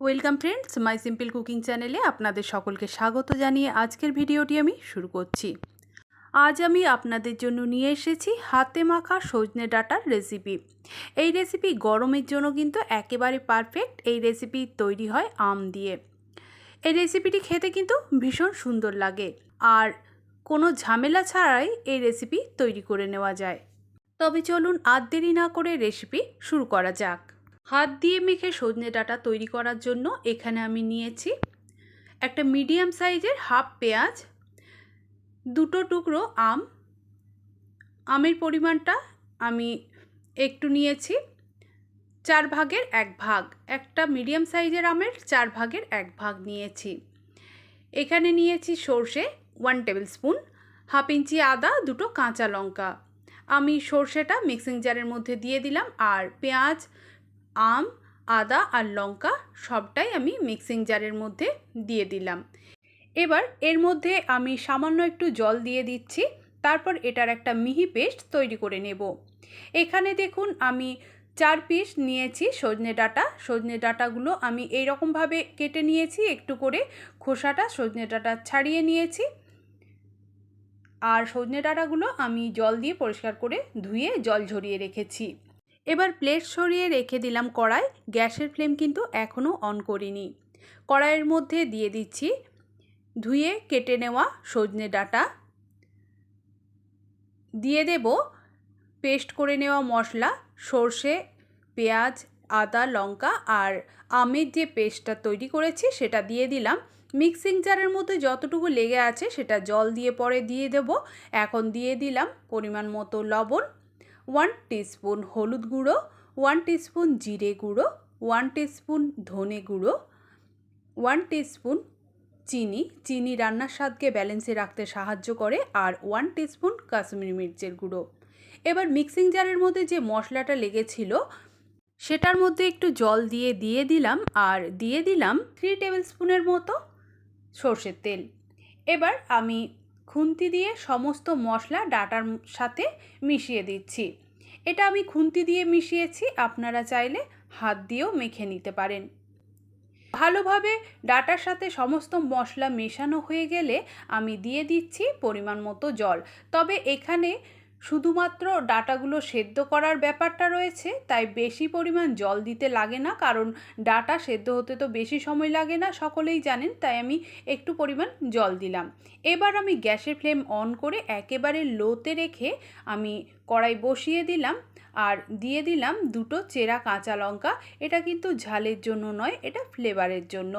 Welcome friends, মাই simple cooking চ্যানেলে আপনাদের সকলকে স্বাগত জানিয়ে আজকের ভিডিওটি আমি শুরু করছি। আজ আমি আপনাদের জন্য নিয়ে এসেছি হাতে মাখা সজনে ডাঁটার রেসিপি। এই রেসিপি গরমের জন্য কিন্তু একেবারে পারফেক্ট। এই রেসিপি তৈরি হয় আম দিয়ে। এই রেসিপিটি খেতে কিন্তু ভীষণ সুন্দর লাগে আর কোনো ঝামেলা ছাড়াই এই রেসিপি তৈরি করে নেওয়া যায়। তবে চলুন আর দেরি না করে রেসিপি শুরু করা যাক। হাত দিয়ে মেখে সজনে ডাঁটা তৈরি করার জন্য এখানে আমি নিয়েছি একটা মিডিয়াম সাইজের হাফ পেঁয়াজ, দুটো টুকরো আম। আমের পরিমাণটা আমি একটু নিয়েছি 4 ভাগের 1 ভাগ। একটা মিডিয়াম সাইজের আমের 4 ভাগের 1 ভাগ নিয়েছি। এখানে নিয়েছি সর্ষে 1 টেবিল স্পুন, হাফ ইঞ্চি আদা, দুটো কাঁচা লঙ্কা। আমি সর্ষেটা মিক্সিং জারের মধ্যে দিয়ে দিলাম আর পেঁয়াজ, আম, আদা আর লঙ্কা সবটাই আমি মিক্সিং জারের মধ্যে দিয়ে দিলাম। এবার এর মধ্যে আমি সামান্য একটু জল দিয়ে দিচ্ছি। তারপর এটার একটা মিহি পেস্ট তৈরি করে নেব। এখানে দেখুন আমি 4 পিস নিয়েছি সজনে ডাঁটা। সজনে ডাঁটাগুলো আমি এইরকমভাবে কেটে নিয়েছি, একটু করে খোসাটা সজনে ডাঁটা ছাড়িয়ে নিয়েছি। আর সজনে ডাঁটাগুলো আমি জল দিয়ে পরিষ্কার করে ধুয়ে জল ঝরিয়ে রেখেছি। এবার প্লেট সরিয়ে রেখে দিলাম কড়াই। গ্যাসের ফ্লেম কিন্তু এখনও অন করিনি। কড়াইয়ের মধ্যে দিয়ে দিচ্ছি ধুয়ে কেটে নেওয়া সজনে ডাঁটা, দিয়ে দেব পেস্ট করে নেওয়া মশলা, সর্ষে, পেঁয়াজ, আদা, লঙ্কা আর আমের যে পেস্টটা তৈরি করেছি সেটা দিয়ে দিলাম। মিক্সিং জারের মধ্যে যতটুকু লেগে আছে সেটা জল দিয়ে পরে দিয়ে দেব। এখন দিয়ে দিলাম পরিমাণ মতো লবণ, 1 টিস্পুন হলুদ গুঁড়ো, 1 টিস্পুন জিরে গুঁড়ো, 1 টিস্পুন ধনে গুঁড়ো, 1 টিস্পুন চিনি রান্নার স্বাদকে ব্যালেন্সে রাখতে সাহায্য করে, আর 1 টিস্পুন কাশ্মীরি মির্চের গুঁড়ো। এবার মিক্সিং জারের মধ্যে যে মশলাটা লেগেছিল সেটার মধ্যে একটু জল দিয়ে দিলাম আর দিয়ে দিলাম 3 টেবিল স্পুনের মতো সর্ষের তেল। এবার আমি খুন্তি দিয়ে সমস্ত মশলা ডাঁটার সাথে মিশিয়ে দিচ্ছি। এটা আমি খুন্তি দিয়ে মিশিয়েছি, আপনারা চাইলে হাত দিয়েও মেখে নিতে পারেন। ভালোভাবে ডাঁটার সাথে সমস্ত মশলা মেশানো হয়ে গেলে আমি দিয়ে দিচ্ছি পরিমাণ মতো জল। তবে এখানে শুধুমাত্র ডাঁটাগুলো সেদ্ধ করার ব্যাপারটা রয়েছে, তাই বেশি পরিমাণ জল দিতে লাগে না, কারণ ডাঁটা সেদ্ধ হতে তো বেশি সময় লাগে না, সকলেই জানেন, তাই আমি একটু পরিমাণ জল দিলাম। এবার আমি গ্যাসের ফ্লেম অন করে একেবারে লোতে রেখে আমি কড়াই বসিয়ে দিলাম আর দিয়ে দিলাম দুটো চেরা কাঁচা লঙ্কা। এটা কিন্তু ঝালের জন্য নয়, এটা ফ্লেভারের জন্য।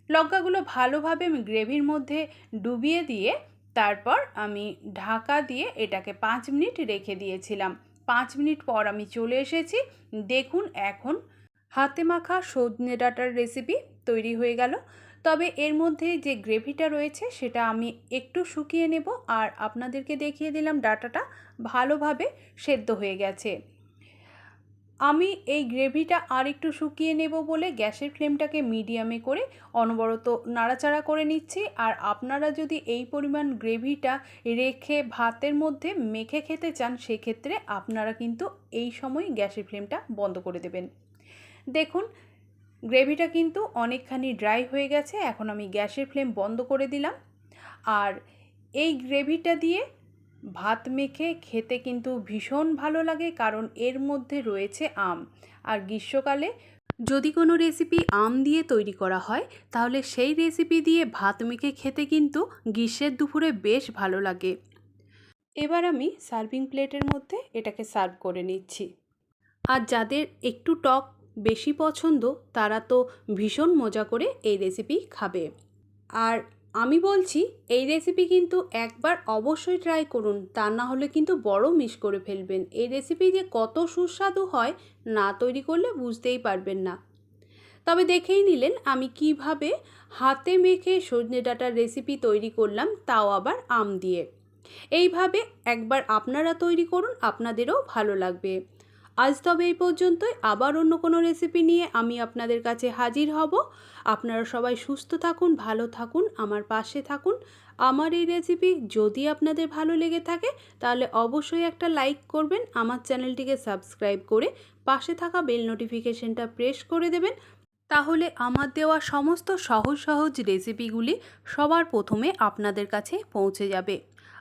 লঙ্কাগুলো ভালোভাবে আমি গ্রেভির মধ্যে ডুবিয়ে দিয়ে তারপর আমি ঢাকা দিয়ে এটাকে 5 মিনিট রেখে দিয়েছিলাম। 5 মিনিট পর আমি চলে এসেছি। দেখুন এখন হাতে মাখা সজনে ডাঁটার রেসিপি তৈরি হয়ে গেল। তবে এর মধ্যে যে গ্রেভিটা রয়েছে সেটা আমি একটু শুকিয়ে নেব আর আপনাদেরকে দেখিয়ে দিলাম ডাঁটাটা ভালোভাবে সেদ্ধ হয়ে গেছে। আমি এই গ্রেভিটা আর একটু শুকিয়ে নেব বলে গ্যাসের ফ্লেমটাকে মিডিয়ামে করে অনবরত নাড়াচাড়া করে নিচ্ছি। আর আপনারা যদি এই পরিমাণ গ্রেভিটা রেখে ভাতের মধ্যে মেখে খেতে চান সেক্ষেত্রে আপনারা কিন্তু এই সময় গ্যাসের ফ্লেমটা বন্ধ করে দেবেন। দেখুন গ্রেভিটা কিন্তু অনেকখানি ড্রাই হয়ে গেছে। এখন আমি গ্যাসের ফ্লেম বন্ধ করে দিলাম। আর এই গ্রেভিটা দিয়ে ভাত মেখে খেতে কিন্তু ভীষণ ভালো লাগে, কারণ এর মধ্যে রয়েছে আম। আর গ্রীষ্মকালে যদি কোনো রেসিপি আম দিয়ে তৈরি করা হয় তাহলে সেই রেসিপি দিয়ে ভাত মেখে খেতে কিন্তু গ্রীষ্মের দুপুরে বেশ ভালো লাগে। এবার আমি সার্ভিং প্লেটের মধ্যে এটাকে সার্ভ করে নিচ্ছি। আর যাদের একটু টক বেশি পছন্দ তারা তো ভীষণ মজা করে এই রেসিপি খাবে। আর আমি বলছি এই রেসিপি কিন্তু একবার অবশ্যই ট্রাই করুন, তা না হলে কিন্তু বড় মিস করে ফেলবেন। এই রেসিপি যে কত সুস্বাদু হয় না তৈরি করলে বুঝতেই পারবেন না। তবে দেখেই নিলেন আমি কিভাবে হাতে মেখে সজনে ডাঁটার রেসিপি তৈরি করলাম, তাও আবার আম দিয়ে। এইভাবে একবার আপনারা তৈরি করুন, আপনাদেরও ভালো লাগবে। আজ তবে এই পর্যন্তই। আবার অন্য কোনো রেসিপি নিয়ে আমি আপনাদের কাছে হাজির হব। আপনারা সবাই সুস্থ থাকুন, ভালো থাকুন, আমার পাশে থাকুন। আমার এই রেসিপি যদি আপনাদের ভালো লেগে থাকে তাহলে অবশ্যই একটা লাইক করবেন, আমার চ্যানেলটিকে সাবস্ক্রাইব করে পাশে থাকা বেল নোটিফিকেশনটা প্রেস করে দেবেন। তাহলে আমার দেওয়া সমস্ত সহজ সহজ রেসিপিগুলি সবার প্রথমে আপনাদের কাছে পৌঁছে যাবে।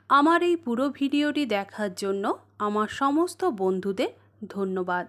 আমার এই পুরো ভিডিওটি দেখার জন্য আমার সমস্ত বন্ধুদের ধন্যবাদ।